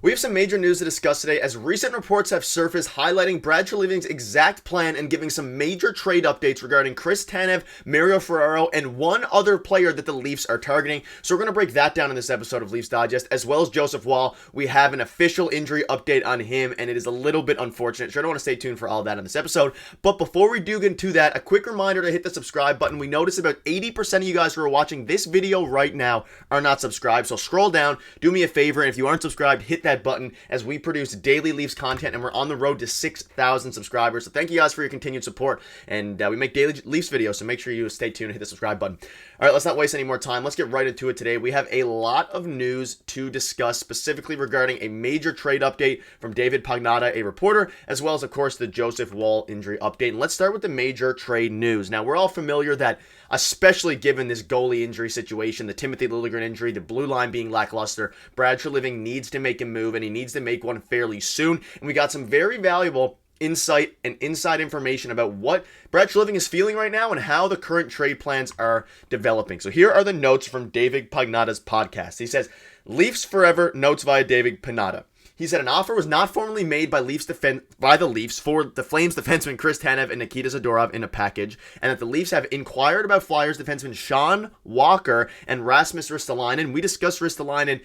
We have some major news to discuss today as recent reports have surfaced highlighting Brad Treliving's exact plan and giving some major trade updates regarding Chris Tanev, Mario Ferraro, and one other player that the Leafs are targeting. So we're going to break that down in this episode of Leafs Digest, as well as Joseph Woll. We have an official injury update on him, and it is a little bit unfortunate. So I don't want to stay tuned for all of that in this episode. But before we do get into that, a quick reminder to hit the subscribe button. We notice about 80% of you guys who are watching this video right now are not subscribed. So scroll down, do me a favor, and if you aren't subscribed, hit that button as we produce daily Leafs content and we're on the road to 6,000 subscribers. So thank you guys for your continued support, and we make daily Leafs videos, so make sure you stay tuned and hit the subscribe button. All right, let's not waste any more time. Let's get right into it today. We have a lot of news to discuss, specifically regarding a major trade update from David Pagnotta, a reporter, as well as, of course, the Joseph Woll injury update. And let's start with the major trade news. Now, we're all familiar that, especially given this goalie injury situation, the Timothy Liljegren injury, the blue line being lackluster, Brad Treliving needs to make a move, and he needs to make one fairly soon. And we got some very valuable insight and inside information about what Brad Treliving is feeling right now and how the current trade plans are developing. So here are the notes from David Pagnotta's podcast. He says, Leafs forever, notes via David Pagnotta. He said an offer was not formally made by the Leafs for the Flames defenseman Chris Tanev and Nikita Zadorov in a package, and that the Leafs have inquired about Flyers defenseman Sean Walker and Rasmus Ristolainen. We discussed Ristolainen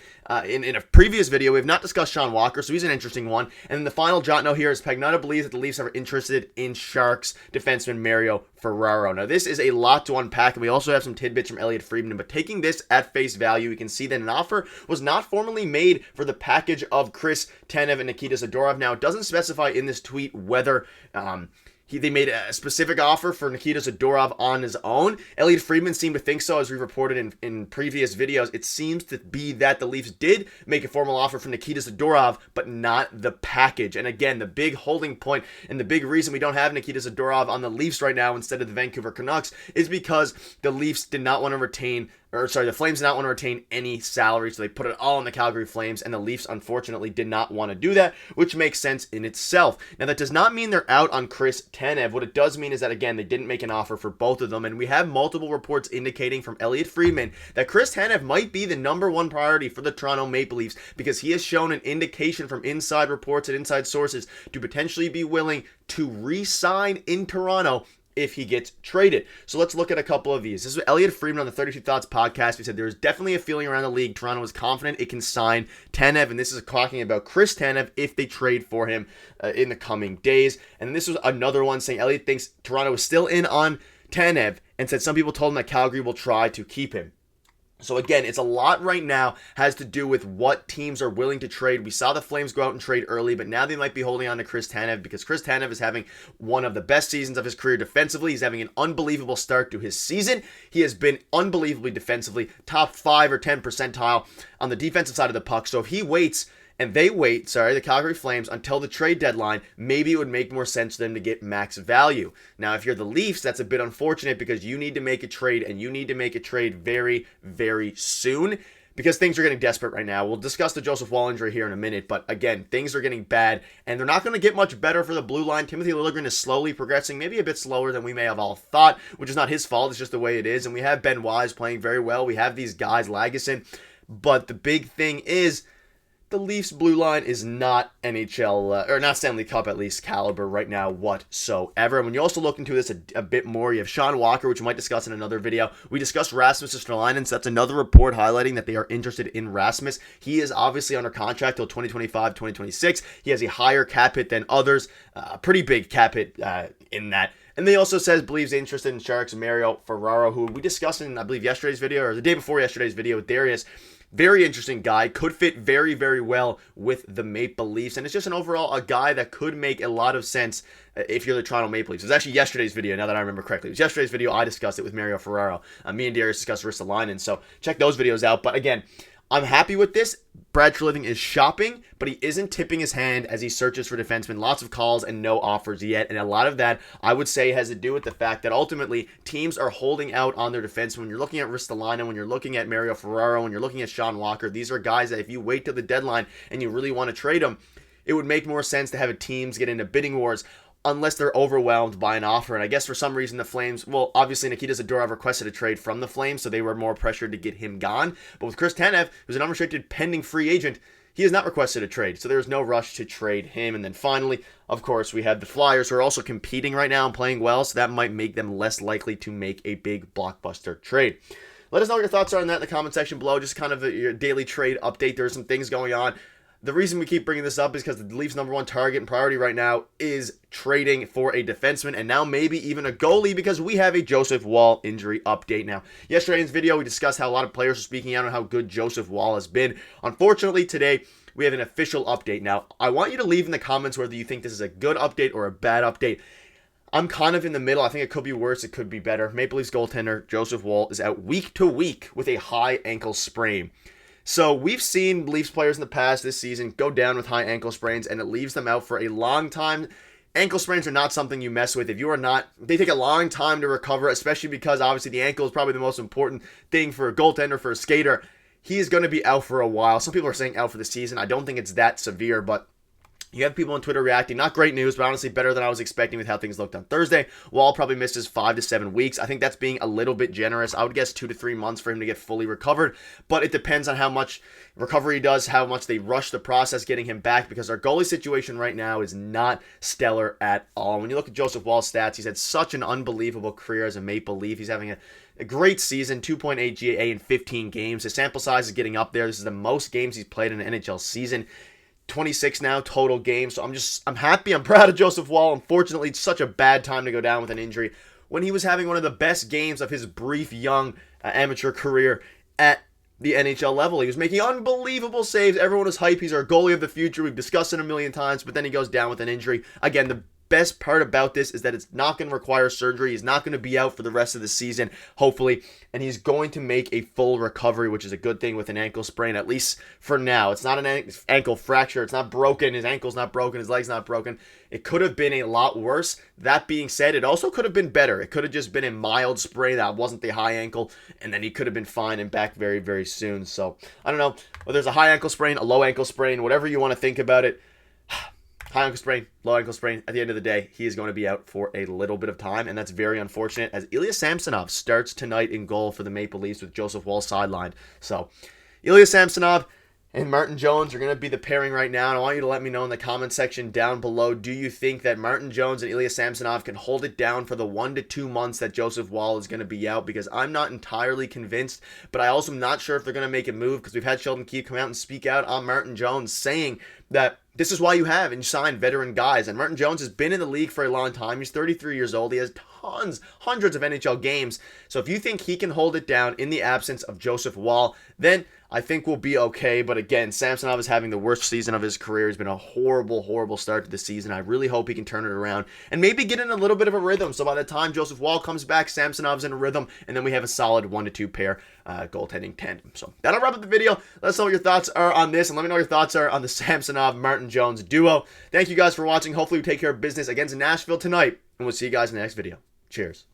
in a previous video. We have not discussed Sean Walker, so he's an interesting one. And then the final jot note here is Pagnotta believes that the Leafs are interested in Sharks defenseman Mario Ferraro. Now, this is a lot to unpack, and we also have some tidbits from Elliotte Friedman, but taking this at face value, we can see that an offer was not formally made for the package of Chris Tanev and Nikita Zadorov. Now, it doesn't specify in this tweet whether they made a specific offer for Nikita Zadorov on his own. Elliotte Friedman seemed to think so, as we reported in previous videos. It seems to be that the Leafs did make a formal offer for Nikita Zadorov, but not the package. And again, the big holding point and the big reason we don't have Nikita Zadorov on the Leafs right now instead of the Vancouver Canucks is because the Leafs did not want to retain the Flames did not want to retain any salary, so they put it all on the Calgary Flames, and the Leafs, unfortunately, did not want to do that, which makes sense in itself. Now, that does not mean they're out on Chris Tanev. What it does mean is that, again, they didn't make an offer for both of them, and we have multiple reports indicating from Elliotte Friedman that Chris Tanev might be the number one priority for the Toronto Maple Leafs because he has shown an indication from inside reports and inside sources to potentially be willing to re-sign in Toronto if he gets traded. So let's look at a couple of these. This is Elliotte Friedman on the 32 Thoughts podcast. He said there's definitely a feeling around the league Toronto is confident it can sign Tanev, and this is talking about Chris Tanev if they trade for him in the coming days. And this was another one saying Elliotte thinks Toronto is still in on Tanev and said some people told him that Calgary will try to keep him. So again, it's a lot right now has to do with what teams are willing to trade. We saw the Flames go out and trade early, but now they might be holding on to Chris Tanev because Chris Tanev is having one of the best seasons of his career defensively. He's having an unbelievable start to his season. He has been unbelievably defensively, top 5 or 10 percentile on the defensive side of the puck. So if he waits, and they wait, the Calgary Flames, until the trade deadline, maybe it would make more sense for them to get max value. Now, if you're the Leafs, that's a bit unfortunate because you need to make a trade, and you need to make a trade very, very soon because things are getting desperate right now. We'll discuss the Joseph Woll injury here in a minute, but again, things are getting bad, and they're not going to get much better for the blue line. Timothy Liljegren is slowly progressing, maybe a bit slower than we may have all thought, which is not his fault. It's just the way it is, and we have Ben Wise playing very well. We have these guys, Lagesson, but the big thing is the Leafs blue line is not NHL, or not Stanley Cup at least, caliber right now whatsoever. And when you also look into this a bit more, you have Sean Walker, which we might discuss in another video. We discussed Rasmus Ristolainen, so that's another report highlighting that they are interested in Rasmus. He is obviously under contract till 2025, 2026. He has a higher cap hit than others, a pretty big cap hit in that. And they also believes interested in Sharks Mario Ferraro, who we discussed in, I believe, yesterday's video, or the day before yesterday's video with Darius. Very interesting guy, could fit very, very well with the Maple Leafs, and it's just a guy that could make a lot of sense if you're the Toronto Maple Leafs. It was actually yesterday's video, now that I remember correctly. It was yesterday's video, I discussed it with Mario Ferraro. Me and Darius discussed Ristolainen, so check those videos out. But again, I'm happy with this. Brad Treliving is shopping, but he isn't tipping his hand as he searches for defensemen. Lots of calls and no offers yet. And a lot of that, I would say, has to do with the fact that ultimately teams are holding out on their defensemen. When you're looking at Ristolainen, when you're looking at Mario Ferraro, when you're looking at Sean Walker, these are guys that if you wait till the deadline and you really want to trade them, it would make more sense to have a teams get into bidding wars unless they're overwhelmed by an offer. And I guess for some reason the Flames, well, obviously Nikita Zadorov requested a trade from the Flames, so they were more pressured to get him gone. But with Chris Tanev, who's an unrestricted pending free agent, he has not requested a trade, so there's no rush to trade him. And then finally, of course, we have the Flyers, who are also competing right now and playing well, so that might make them less likely to make a big blockbuster trade. Let us know what your thoughts are on that in the comment section below. Just kind of your daily trade update. There's some things going on. The reason we keep bringing this up is because the Leafs' #1 target and priority right now is trading for a defenseman and now maybe even a goalie, because we have a Joseph Woll injury update now. Yesterday's video, we discussed how a lot of players are speaking out on how good Joseph Woll has been. Unfortunately, today, we have an official update. Now, I want you to leave in the comments whether you think this is a good update or a bad update. I'm kind of in the middle. I think it could be worse. It could be better. Maple Leafs goaltender Joseph Woll is out week to week with a high ankle sprain. So we've seen Leafs players in the past this season go down with high ankle sprains, and it leaves them out for a long time. Ankle sprains are not something you mess with. If you are not, they take a long time to recover, especially because obviously the ankle is probably the most important thing for a goaltender, for a skater. He is going to be out for a while. Some people are saying out for the season. I don't think it's that severe, but you have people on Twitter reacting. Not great news, but honestly better than I was expecting with how things looked on Thursday. Woll probably misses 5 to 7 weeks. I think that's being a little bit generous. I would guess 2 to 3 months for him to get fully recovered, but it depends on how much recovery he does, how much they rush the process getting him back, because our goalie situation right now is not stellar at all. When you look at Joseph Woll's stats, he's had such an unbelievable career as a Maple Leaf. He's having a great season, 2.8 GA in 15 games. His sample size is getting up there. This is the most games he's played in an NHL season. 26 now total games. So I'm happy. I'm proud of Joseph Woll. Unfortunately, it's such a bad time to go down with an injury when he was having one of the best games of his brief young amateur career at the NHL level. He was making unbelievable saves. Everyone was hype. He's our goalie of the future. We've discussed it a million times, but then he goes down with an injury. Again, the best part about this is that it's not going to require surgery. He's not going to be out for the rest of the season, hopefully, and he's going to make a full recovery, which is a good thing with an ankle sprain, at least for now. It's not an ankle fracture. It's not broken. His ankle's not broken. His leg's not broken. It could have been a lot worse. That being said, it also could have been better. It could have just been a mild sprain that wasn't the high ankle, and then he could have been fine and back very, very soon. So, I don't know whether there's a high ankle sprain, a low ankle sprain, whatever you want to think about it. High ankle sprain, low ankle sprain. At the end of the day, he is going to be out for a little bit of time, and that's very unfortunate as Ilya Samsonov starts tonight in goal for the Maple Leafs with Joseph Woll sidelined. So, Ilya Samsonov and Martin Jones are going to be the pairing right now, and I want you to let me know in the comment section down below, do you think that Martin Jones and Ilya Samsonov can hold it down for the 1 to 2 months that Joseph Woll is going to be out? Because I'm not entirely convinced, but I also am not sure if they're going to make a move, because we've had Sheldon Keefe come out and speak out on Martin Jones, saying that this is why you have and you sign veteran guys. And Martin Jones has been in the league for a long time. He's 33 years old. He has hundreds of NHL games. So if you think he can hold it down in the absence of Joseph Woll, then I think we'll be okay. But again, Samsonov is having the worst season of his career. It's been a horrible, horrible start to the season. I really hope he can turn it around and maybe get in a little bit of a rhythm. So by the time Joseph Woll comes back, Samsonov's in a rhythm, and then we have a solid 1 to 2 pair goaltending tandem. So that'll wrap up the video. Let us know what your thoughts are on this, and let me know what your thoughts are on the Samsonov-Martin Jones duo. Thank you guys for watching. Hopefully we take care of business against Nashville tonight, and we'll see you guys in the next video. Cheers.